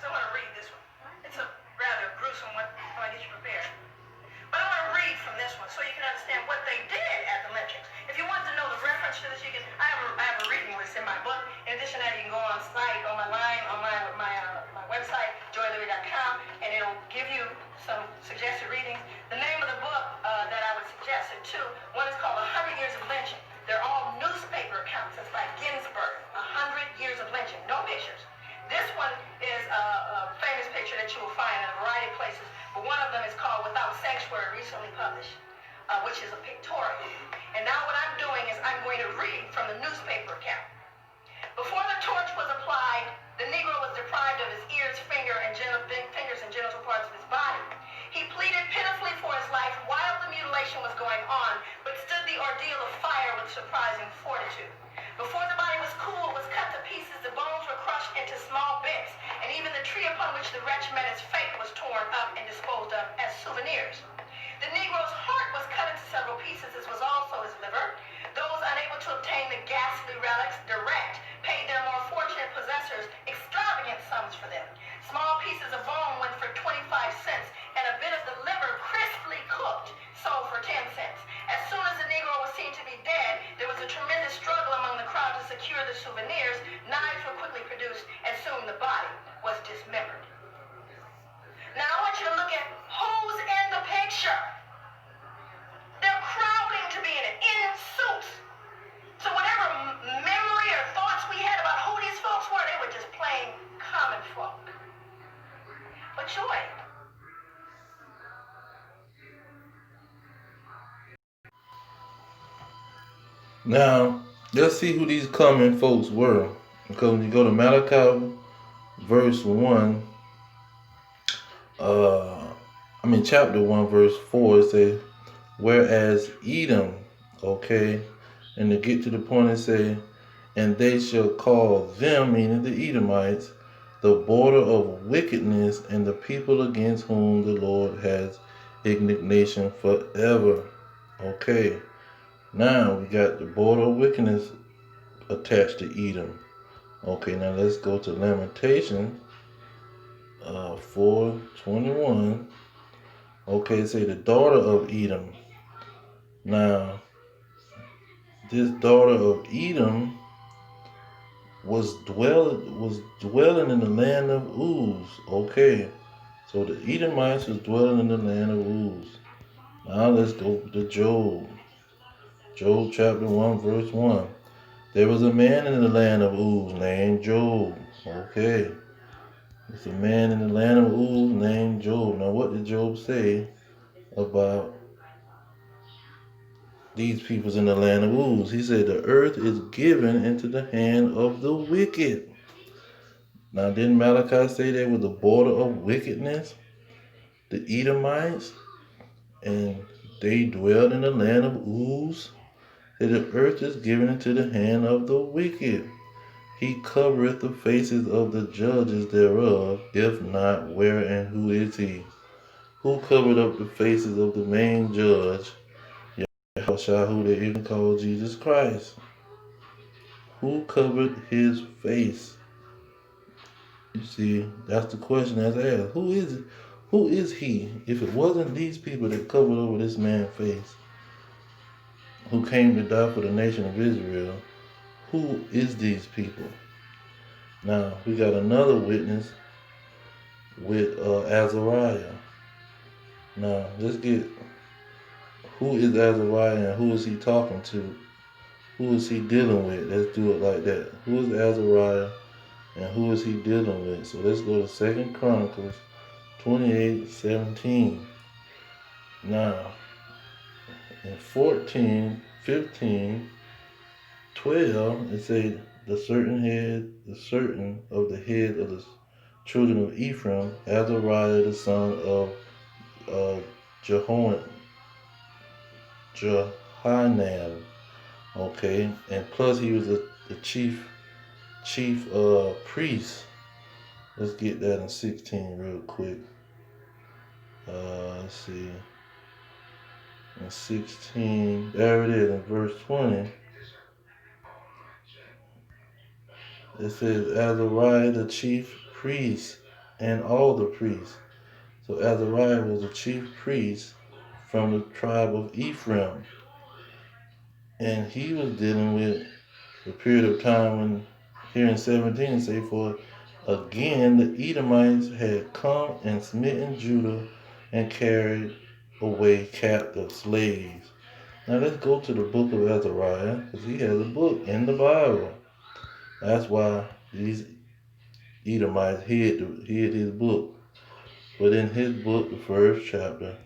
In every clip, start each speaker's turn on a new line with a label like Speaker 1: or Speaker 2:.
Speaker 1: I want to read this one. It's a rather gruesome one. I want to get you prepared. But I want to read from this one so you can understand what they did at the lynchings. If you want to know the reference to this, you can. I have a reading list in my book. In addition to that, you can go on site, on my line, on my website, joyliberty.com, and it'll give you some suggested readings. The name of the book that I would suggest it to, one is called 100 Years of Lynching. They're all newspaper accounts. It's by Ginsburg. 100 Years of Lynching. No pictures. This one is a famous picture that you will find in a variety of places, but one of them is called Without Sanctuary, recently published, which is a pictorial. And now what I'm doing is I'm going to read from the newspaper account. Before the torch was applied, the Negro was deprived of his ears, fingers, and genital parts of his body. He pleaded pitifully for his life while the mutilation was going on, but stood the ordeal of fire with surprising fortitude. Before the body was cool, it was cut to pieces, the bones were crushed into small bits, and even the tree upon which the wretch met his fate was torn up and disposed of as souvenirs. The Negro's heart was cut into several pieces, as was also his liver. Those unable to obtain the ghastly relics direct paid their more fortunate possessors extravagant sums for them. Small pieces of bone went for 25 cents, and a bit of the liver crisply cooked sold for 10 cents. As soon as the Negro was seen to be dead, there was a tremendous struggle among the crowd to secure the souvenirs. Knives were quickly produced, and soon the body was dismembered. Now I want you to look at who's in the picture. They're crowding to be in it, in suits. So whatever memory or thoughts we had about who these folks were, they were just plain common folk. But joy.
Speaker 2: Now, let's see who these common folks were. Because when you go to Malachi verse 1, chapter 1, verse 4, it says, whereas Edom, okay, and to get to the point, it say, and they shall call them, meaning the Edomites, the border of wickedness, and the people against whom the Lord has indignation forever. Okay, now we got the border of wickedness attached to Edom. Okay, now let's go to Lamentation 4:21. Okay, say the daughter of Edom. Now, this daughter of Edom was dwelling in the land of Uz. Okay, so the Edomites was dwelling in the land of Uz. Now let's go to Job. Job chapter 1, verse 1. There was a man in the land of Uz named Job. Okay. It's a man in the land of Uz named Job. Now what did Job say about these peoples in the land of Uz? He said the earth is given into the hand of the wicked. Now didn't Malachi say they were the border of wickedness? The Edomites? And they dwelled in the land of Uz? That the earth is given into the hand of the wicked. He covereth the faces of the judges thereof. If not, where and who is he? Who covered up the faces of the main judge, Yahushua, who they even call Jesus Christ? Who covered his face? You see, that's the question that's asked. Who is it? Who is he? If it wasn't these people that covered over this man's face, who came to die for the nation of Israel, who is these people? Now, we got another witness with Azariah. Now, let's get who is Azariah and who is he talking to? Who is he dealing with? Let's do it like that. Who is Azariah and who is he dealing with? So let's go to 2 Chronicles 28:17. Now, in 14, 15, 12, it says the certain of the head of the children of Ephraim, Azariah the son of Jehanan. Okay, and plus he was the chief priest. Let's get that in 16 real quick. Let's see. In 16, there it is in verse 20. It says Azariah the chief priest and all the priests. So Azariah was the chief priest from the tribe of Ephraim. And he was dealing with the period of time when, here in 17, say, for again the Edomites had come and smitten Judah and carried away captive slaves. Now let's go to the book of Azariah, because he has a book in the Bible. That's why these Edomites hid his book. But in his book, the first chapter,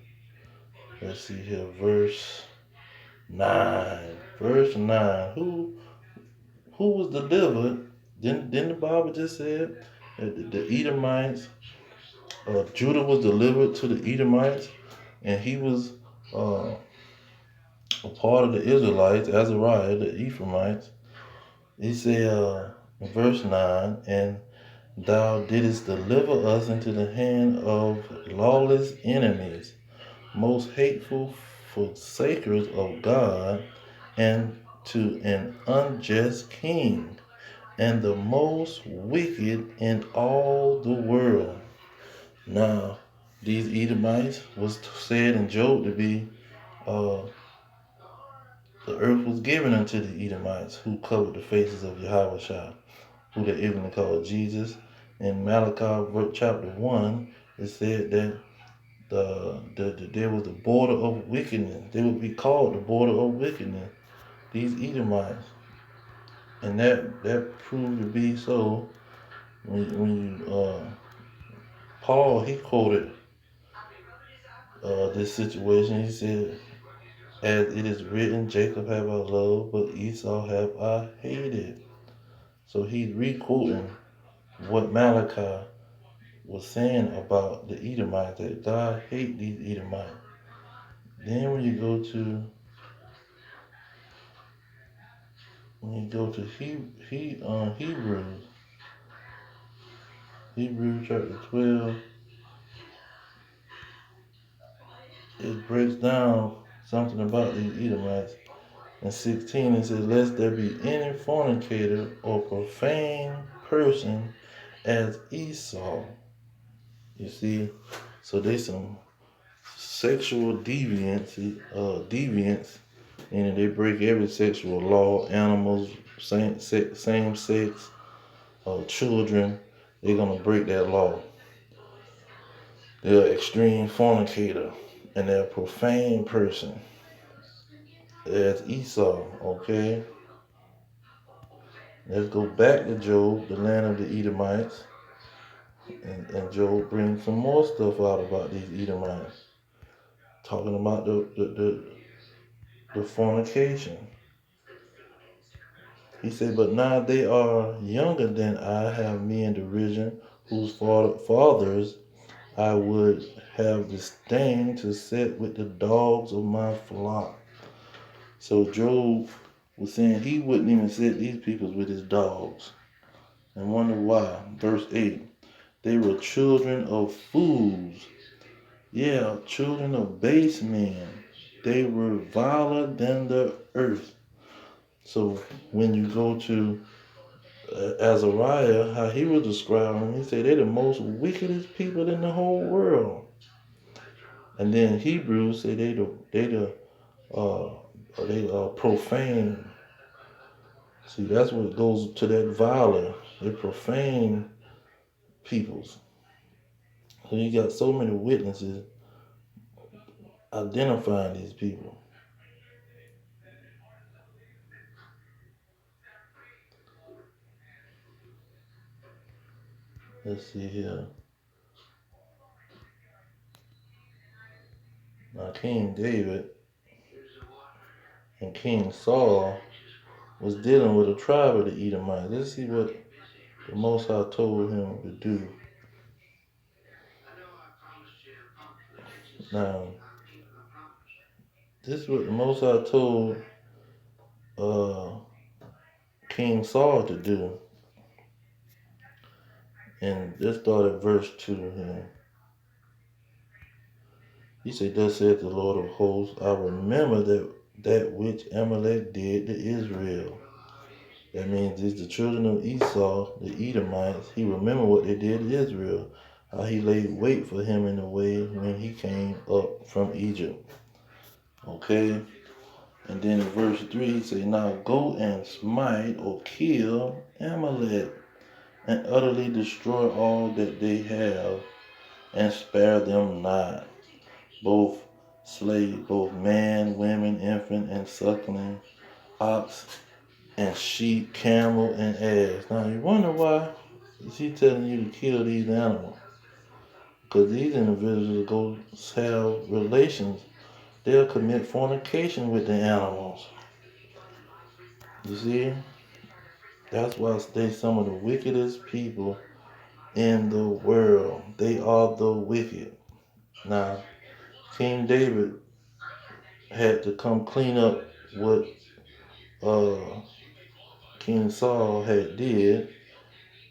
Speaker 2: let's see here, verse 9. Verse 9. Who was delivered? Didn't the Bible just said that the Edomites, Judah was delivered to the Edomites, and he was uh, a part of the Israelites, Azariah, the Ephraimites. He said in verse 9, and thou didst deliver us into the hand of lawless enemies, most hateful forsakers of God, and to an unjust king, and the most wicked in all the world. Now, these Edomites was said in Job to be, the earth was given unto the Edomites, who covered the faces of Yahweh, who they ignorantly called Jesus. In Malachi chapter 1, it said that there was the border of wickedness. They would be called the border of wickedness, these Edomites. And that proved to be so when Paul, he quoted this situation. He said, as it is written, Jacob have I loved, but Esau have I hated. So he's re-quoting what Malachi was saying about the Edomites, that God hate these Edomites. Then when you go to Hebrews chapter 12, it breaks down something about these Edomites. In 16, it says, lest there be any fornicator or profane person as Esau. You see, so there's some sexual deviance, and they break every sexual law. Animals, same sex, children, they're gonna break that law. They're an extreme fornicator, and they're a profane person. That's Esau, okay? Let's go back to Job, the land of the Edomites, and Job brings some more stuff out about these Edomites, talking about the fornication. He said, but now they are younger than I, have me in derision, whose fathers I would have disdained to set with the dogs of my flock. So Job was saying he wouldn't even set these people with his dogs. And wonder why. Verse 8. They were children of fools. Yeah, children of base men. They were viler than the earth. So when you go to Azariah, how he was describing, he said they're the most wickedest people in the whole world. And then Hebrews say they profane. See, that's what goes to that violence. They profane peoples. So you got so many witnesses identifying these people. Let's see here. Now King David and King Saul was dealing with a tribe of the Edomites. Let's see what the Most High told him to do. Now, this is what the Most High told King Saul to do. And let's start at verse 2 here. He said, thus saith the Lord of hosts, I remember that which Amalek did to Israel. That means it's the children of Esau, the Edomites. He remembered what they did to Israel. how he laid wait for him in the way when he came up from Egypt. Okay? And then in verse 3, he say, now go and smite or kill Amalek and utterly destroy all that they have and spare them not. Both slave, both man, women, infant, and suckling, ox and sheep, camel, and ass. Now you wonder why is he telling you to kill these animals? Because these individuals go have relations. They'll commit fornication with the animals. You see? That's why they some of the wickedest people in the world. They are the wicked. Now, King David had to come clean up what King Saul had did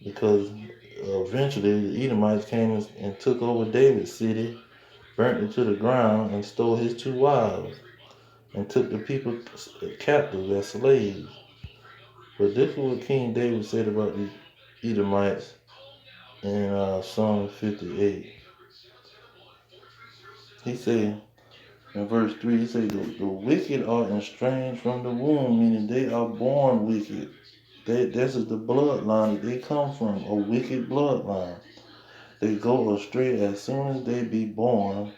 Speaker 2: because eventually the Edomites came and took over David's city, burnt it to the ground, and stole his 2 wives and took the people captive as slaves. But this is what King David said about the Edomites in Psalm 58. He said in verse 3, he said, the wicked are estranged from the womb, meaning they are born wicked. This is the bloodline that they come from, a wicked bloodline. They go astray as soon as they be born,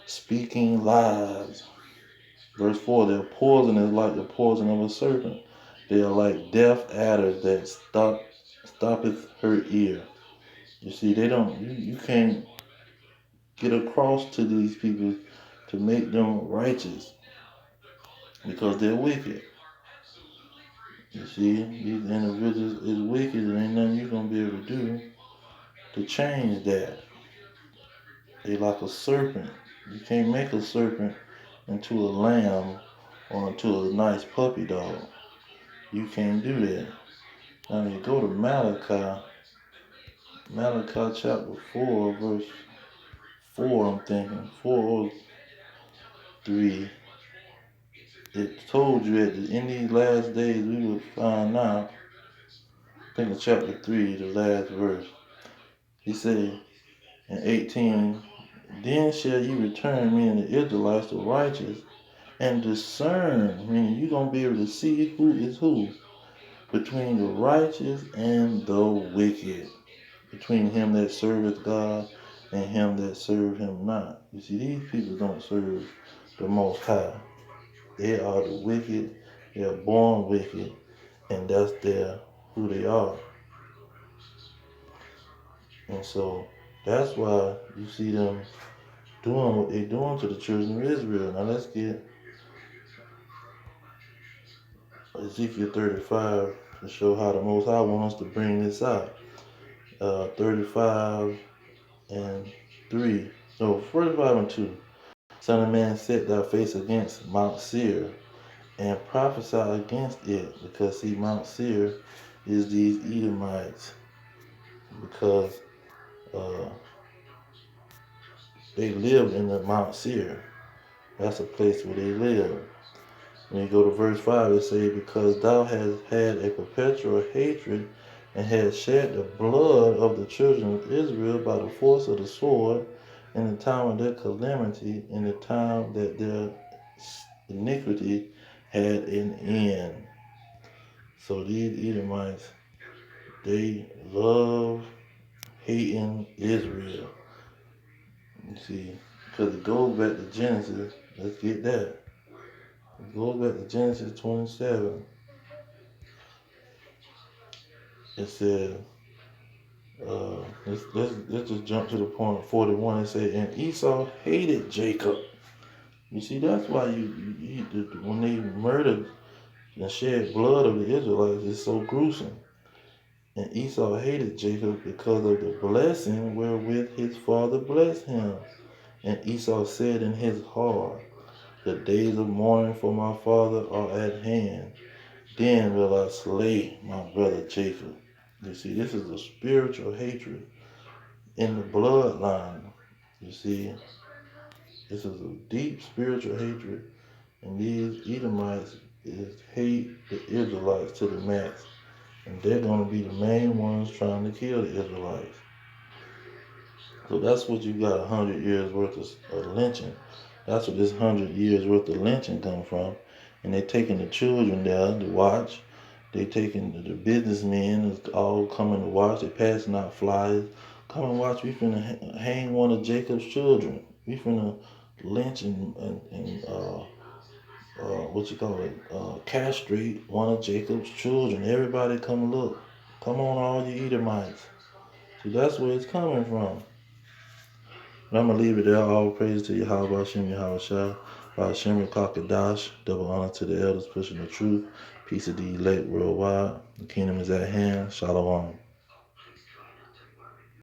Speaker 2: speaking lies. Verse 4, their poison is like the poison of a serpent. They are like deaf adders that stoppeth her ear. You see, you can't get across to these people to make them righteous because they're wicked. You see, these individuals is wicked and ain't nothing you're going to be able to do to change that. They like a serpent. You can't make a serpent into a lamb or into a nice puppy dog. You can't do that. Now you go to Malachi chapter 4, verse 4, I'm thinking, 4 or 3. It told you that in these last days we will find out, I think in chapter 3, the last verse, he said in 18, then shall you return, meaning the Israelites, the righteous, and discern, meaning you're going to be able to see who is who, between the righteous and the wicked, between him that serveth God and him that serve him not. You see, these people don't serve the Most High. They are the wicked. They are born wicked, and that's who they are. And so that's why you see them doing what they're doing to the children of Israel. Now let's get Ezekiel 35 to show how the Most High wants us to bring this out. 35 and 3. No, 45 and 2. Son of man, set thy face against Mount Seir and prophesy against it, because see, Mount Seir is these Edomites, because uh, they live in the Mount Seir. That's a place where they live. When you go to verse 5, it says, because thou hast had a perpetual hatred and hast shed the blood of the children of Israel by the force of the sword in the time of their calamity, in the time that their iniquity had an end. So these Edomites, they love hating Israel. You see, because it goes back to Genesis. Let's get that. It goes back to Genesis 27. It says, let's just jump to the point of 41. It says, and Esau hated Jacob. You see, that's why when they murdered and shed blood of the Israelites, it's so gruesome. And Esau hated Jacob because of the blessing wherewith his father blessed him. And Esau said in his heart, the days of mourning for my father are at hand. Then will I slay my brother Jacob. You see, this is a spiritual hatred in the bloodline. You see, this is a deep spiritual hatred. And these Edomites hate the Israelites to the max. And they're going to be the main ones trying to kill the Israelites. So that's what you got 100 years worth of lynching. That's what this 100 years worth of lynching come from. And they taking the children there to watch. They taking the businessmen is all coming to watch. They passing out flyers. Come and watch. We finna hang one of Jacob's children. We finna lynch and castrate one of Jacob's children. Everybody come look. Come on, all you Edomites. See, that's where it's coming from. And I'm going to leave it there. All praise to Yahweh, Hashem, Yahweh Shah, Hashem, Kakadash. Double honor to the elders pushing the truth. Peace of the elect worldwide. The kingdom is at hand. Shalom.